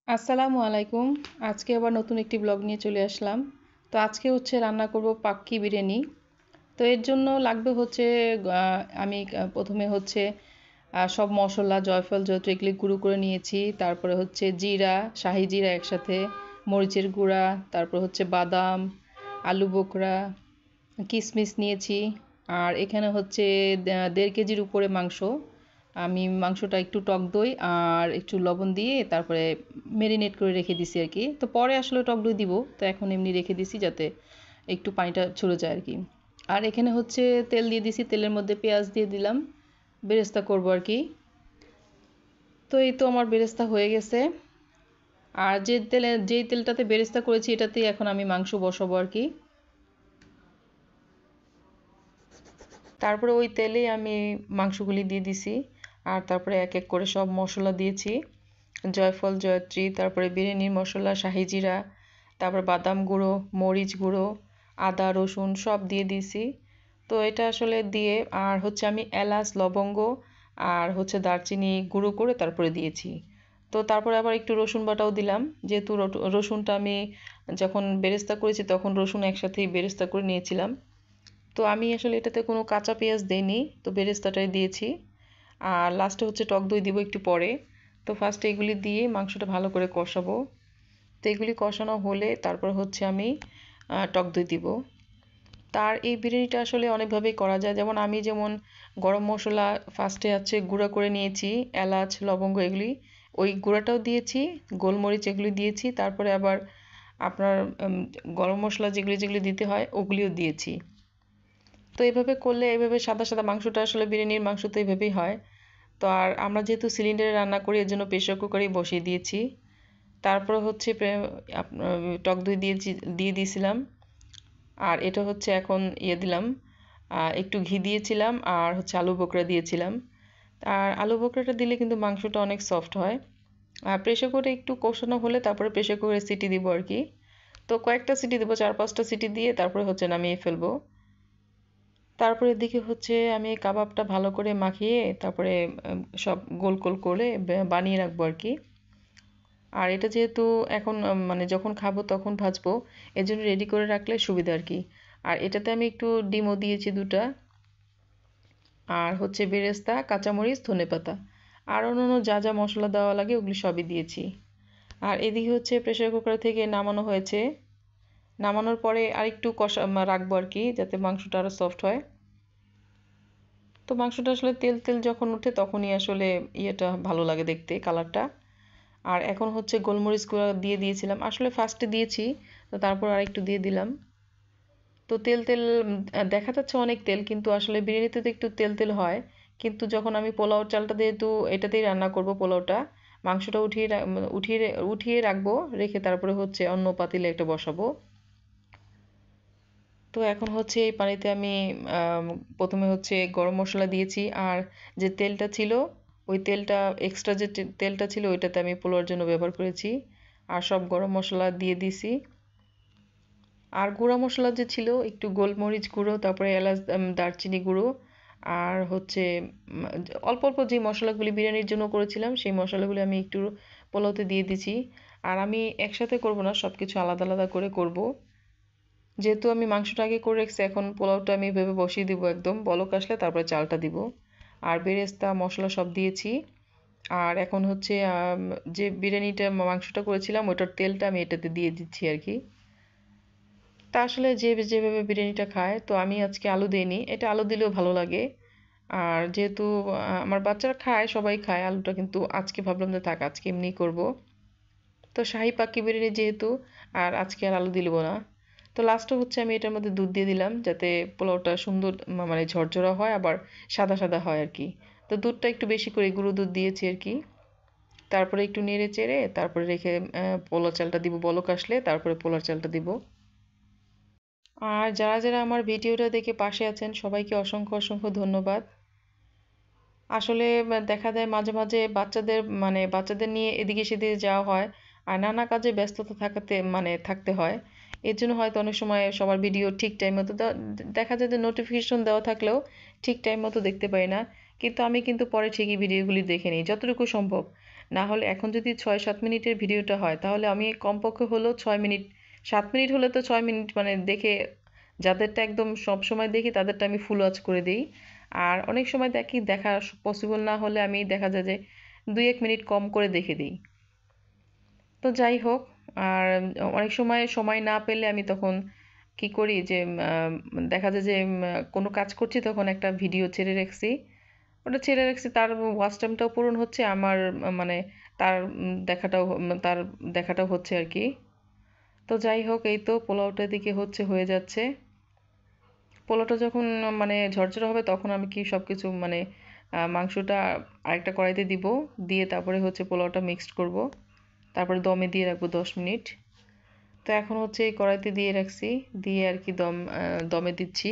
আসসালামু আলাইকুম। আজকে আবার নতুন একটি ব্লগ নিয়ে চলে আসলাম। তো আজকে হচ্ছে রান্না করব পাক্কি বিরিয়ানি। তো এর জন্য লাগবে হচ্ছে আমি প্রথমে হচ্ছে সব মশলা জয়ফল জয়ত্রী এগুলি গুঁড়ো করে নিয়েছি। তারপরে হচ্ছে জিরা, শাহি জিরা একসাথে, মরিচের গুঁড়া, তারপর হচ্ছে বাদাম, আলু বোখরা, কিশমিশ নিয়েছি। আর এখানে হচ্ছে 1.5 কেজির উপরে মাংস। আমি মাংসটা একটু টক দই আর একটু লবণ দিয়ে তারপরে মেরিনেট করে রেখে দিছি আর কি। তো পরে আসলে টক দই দিব, তো এখন এমনি রেখে দিছি যাতে একটু পানিটা চলে যায় আর কি। আর এখানে হচ্ছে তেল দিয়ে দিছি, তেলের মধ্যে পেঁয়াজ দিয়ে দিলাম, বেরেস্তা করব আর কি। তো এই তো আমার বেরেস্তা হয়ে গেছে। আর যেই তেলটাতে বেরেস্তা করেছি এটাতেই এখন আমি মাংস বসাবো আর কি। তারপরে ওই তেলেই আমি মাংসগুলি দিয়ে দিছি। আর তারপরে এক এক করে সব মশলা দিয়েছি, জয়ফল জয়ত্রী, তারপরে বিরিয়ানির মশলা, শাহি জিরা, তারপর বাদাম গুঁড়ো, মরিচ গুঁড়ো, আদা রসুন সব দিয়ে দিয়েছি। তো এটা আসলে দিয়ে আর হচ্ছে আমি এলাচ লবঙ্গ আর হচ্ছে দারচিনি গুঁড়ো করে তারপরে দিয়েছি। তো তারপরে আবার একটু রসুন বাটাও দিলাম, যেহেতু রসুনটা আমি যখন বেরেস্তা করেছি তখন রসুন একসাথেই বেরেস্তা করে নিয়েছিলাম। তো আমি আসলে এটাতে কোনো কাঁচা পেঁয়াজ দেইনি, তো বেরেস্তাটাই দিয়েছি। আর লাস্টে হচ্ছে টক দই দিব একটু পরে। তো ফার্স্টে এগুলি দিয়ে মাংসটা ভালো করে কষাবো। তো এগুলি কষানো হলে তারপর হচ্ছে আমি টক দই দিব। তার এই বিরিয়ানিটা আসলে অনেকভাবেই করা যায়, যেমন গরম মশলা ফার্স্টে আছে গুঁড়া করে নিয়েছি, এলাচ লবঙ্গ এগুলি, ওই গুঁড়াটাও দিয়েছি, গোলমরিচ এগুলি দিয়েছি, তারপরে আবার আপনার গরম মশলা যেগুলি যেগুলি দিতে হয় ওগুলিও দিয়েছি। তো এইভাবে করলে এইভাবে সাদা সাদা মাংসটা আসলে বিরিয়ানির মাংস তো এইভাবেই হয়। তো আর আমরা যেহেতু সিলিন্ডারে রান্না করি এর জন্য প্রেসার কুকারেই বসিয়ে দিয়েছি। তারপর হচ্ছে আপনার টক দই দিয়ে দিয়েছিলাম। আর এটা হচ্ছে এখন দিলাম, একটু ঘি দিয়েছিলাম আর হচ্ছে আলু বোখরা দিয়েছিলাম। আর আলু বোখরাটা দিলে কিন্তু মাংসটা অনেক সফট হয়। আর প্রেসার কুকারে একটু কষানো হলে তারপরে প্রেসার কুকারে সিটি দিব আর কি। তো কয়েকটা সিটি দেবো, 4-5টা সিটি দিয়ে তারপরে হচ্ছে নামিয়ে ফেলবো। তারপরে এদিকে হচ্ছে আমি কাবাবটা ভালো করে মাখিয়ে তারপরে সব গোল গোল করে বানিয়ে রাখবো আর কি। আর এটা যেহেতু এখন মানে যখন খাবো তখন ভাজবো, এর জন্য রেডি করে রাখলে সুবিধা আর কি। আর এটাতে আমি একটু ডিমও দিয়েছি 2টা। আর হচ্ছে বেরেস্তা, কাঁচামরিচ, ধনেপাতা আর অন্যান্য যা যা মশলা দেওয়া লাগে ওগুলি সবই দিয়েছি। আর এদিকে হচ্ছে প্রেসার কুকার থেকে নামানো হয়েছে। নামানোর পরে আরেকটু কষা রাখবো আর কি, যাতে মাংসটা আরও সফট হয়। তো মাংসটা আসলে তেল তেল যখন ওঠে তখনই আসলে ইয়েটা ভালো লাগে দেখতে, কালারটা। আর এখন হচ্ছে গোলমরিচ গুঁড়া দিয়ে দিয়েছিলাম, আসলে ফার্স্টে দিয়েছি, তো তারপর আরেকটু দিয়ে দিলাম। তো তেল তেল দেখা যাচ্ছে অনেক তেল, কিন্তু আসলে বিরিয়ানিতে তো একটু তেল তেল হয়। কিন্তু যখন আমি পোলাও চালটা যেহেতু এটাতেই রান্না করব পোলাওটা, মাংসটা উঠিয়ে রাখবো, রেখে তারপরে হচ্ছে অন্য পাতিলে একটা বসাবো। তো এখন হচ্ছে এই পানিতে আমি আম, প্রথমে হচ্ছে গরম মশলা দিয়েছি। আর যে তেলটা ছিল, ওই তেলটা এক্সট্রা যে তেলটা ছিল ওইটাতে আমি পোলাওর জন্য ব্যবহার করেছি। আর সব গরম মশলা দিয়ে দিছি। আর গুঁড়া মশলা যে ছিল একটু গোলমরিচ গুঁড়ো, তারপরে এলাচ, দারচিনি গুঁড়ো, আর হচ্ছে অল্প অল্প যে মশলাগুলি বিরিয়ানির জন্য করেছিলাম সেই মশলাগুলি আমি একটু পোলাওতে দিয়ে দিছি। আর আমি একসাথে করব না, সব কিছু আলাদা আলাদা করে করব। যেহেতু আমি মাংসটা আগে করে রেখেছি, এখন পোলাওটা আমি ভেবে বসিয়ে দিব, একদম বলক আসলে তারপরে চালটা দিব। আর বেরেস্তা মশলা সব দিয়েছি। আর এখন হচ্ছে যে বিরিয়ানিটা মাংসটা করেছিলাম ওটার তেলটা আমি এটাতে দিয়ে দিচ্ছি আর কি। তা আসলে যেভাবে বিরিয়ানিটা খায়, তো আমি আজকে আলু দিইনি, এটা আলু দিলেও ভালো লাগে। আর যেহেতু আমার বাচ্চারা খায়, সবাই খায় আলুটা, কিন্তু আজকে ভাবলাম যে থাক আজকে এমনি করব। তো শাহি পাক্কি বিরিয়ানি যেহেতু, আর আজকে আর আলু দিব না। তো লাস্টে হচ্ছে আমি এটার মধ্যে দুধ দিয়ে দিলাম, যাতে পোলাওটা সুন্দর মানে ঝরঝরা হয়, আবার সাদা সাদা হয় আর কি। তো দুধটা একটু বেশি করে গুঁড়ো দুধ দিয়েছি আর কি। তারপরে একটু নেড়ে চেড়ে তারপরে রেখে পোলাও চালটা দিব, বলক আসলে তারপরে পোলার চালটা দিব। আর যারা যারা আমার ভিডিওটা দেখে পাশে আছেন সবাইকে অসংখ্য অসংখ্য ধন্যবাদ। আসলে দেখা যায় মাঝে মাঝে বাচ্চাদের নিয়ে এদিকে সেদিকে যাওয়া হয়, আর নানা কাজে ব্যস্ততা থাকতে হয়। এর জন্য হয়তো অনেক সময় সবার ভিডিও ঠিক টাইম মতো দেখা যায় যে নোটিফিকেশন দেওয়া থাকলেও ঠিক টাইম মতো দেখতে পারি না, কিন্তু আমি কিন্তু পরে ঠিকই ভিডিওগুলি দেখে নিই যতটুকু সম্ভব। না হলে এখন যদি 6-7 মিনিটের ভিডিওটা হয় তাহলে আমি কমপক্ষে হলেও 6 মিনিট, 7 মিনিট হলে তো 6 মিনিট মানে দেখে, যাদেরটা একদম সব সময় দেখি তাদেরটা আমি ফুল ওয়াচ করে দিই। আর অনেক সময় দেখি দেখা পসিবল না হলে আমি দেখা যায় যে 2-1 মিনিট কম করে দেখে দিই। তো যাই হোক, আর অনেক সময় সময় না পেলে আমি তখন কি করি যে দেখা যায় যে কোনো কাজ করছি তখন একটা ভিডিও ছেড়ে রাখছি, ওটা ছেড়ে রাখছি, তার ওয়াচ টাইমটাও পূরণ হচ্ছে আমার, মানে তার তার দেখাটাও হচ্ছে আর কি। তো যাই হোক, এই তো পোলাওটার দিকে হয়ে যাচ্ছে। পোলাওটা যখন মানে ঝরঝরে হবে তখন আমি কি সব কিছু মানে মাংসটা আরেকটা কড়াইতে দিব, দিয়ে তারপরে পোলাওটা মিক্সড করব, তারপরে দমে দিয়ে রাখবো 10 মিনিট। তো এখন এই কড়াইতে দিয়ে রাখছি, দিয়ে আর কি দমে দিচ্ছি।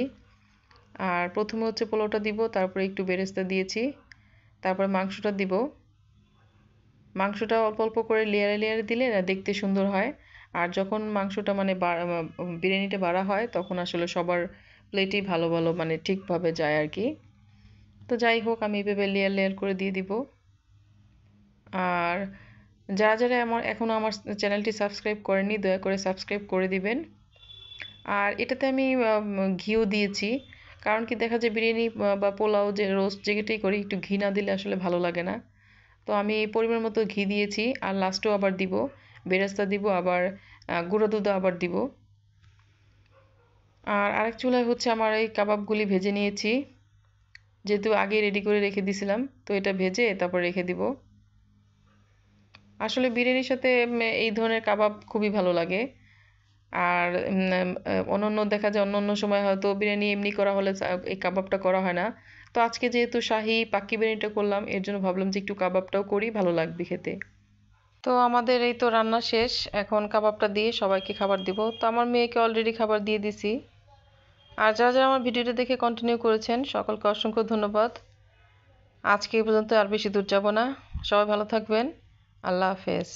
আর প্রথমে পোলাওটা দিব, তারপরে একটু বেরেস্তা দিয়েছি, তারপরে মাংসটা দিব। মাংসটা অল্প অল্প করে লেয়ারে লেয়ারে দিলে না দেখতে সুন্দর হয়। আর যখন মাংসটা মানে বিরিয়ানিটা বাড়া হয় তখন আসলে সবার প্লেটেই ভালো ভালো মানে ঠিকভাবে যায় আর কি। তো যাই হোক, আমি এভাবে লেয়ার লেয়ার করে দিয়ে দিব। আর যারা যারা এখনও আমার চ্যানেলটি সাবস্ক্রাইব করেনি দয়া করে সাবস্ক্রাইব করে দিবেন। আর এটাতে আমি ঘিও দিয়েছি, কারণ কি দেখা যায় বিরিয়ানি বা পোলাও যে রোস্ট যেটাই করি একটু ঘি না দিলে আসলে ভালো লাগে না। তো আমি পরিমাণ মতো ঘি দিয়েছি, আর লাস্টেও আবার দিব, বেরেস্তা দিব, আবার গুঁড়ো দুধও আবার দিব। আর আরেক চুলায় আমার এই কাবাবগুলি ভেজে নিয়েছি, যেহেতু আগে রেডি করে রেখে দিয়েছিলাম, তো এটা ভেজে তারপর রেখে দিব। আসলে বিরিয়ানির সাথে এই ধরনের কাবাব খুবই ভালো লাগে। আর অন্যান্য দেখা যায় অন্য সময় হয়তো বিরিয়ানি এমনি করা হলে এই কাবাবটা করা হয় না। তো আজকে যেহেতু শাহি পাক্কি বিরিয়ানিটা করলাম, এর জন্য ভাবলাম যে একটু কাবাবটাও করি, ভালো লাগবে খেতে। তো আমাদের এই তো রান্না শেষ, এখন কাবাবটা দিয়ে সবাইকে খাবার দিব। তো আমার মেয়েকে অলরেডি খাবার দিয়ে দিছি। আর যারা যারা আমার ভিডিওটা দেখে কন্টিনিউ করেছেন সকলকে অসংখ্য ধন্যবাদ। আজকে এই পর্যন্ত, আর বেশি দূর যাব না। সবাই ভালো থাকবেন। আল্লাহ হাফেজ।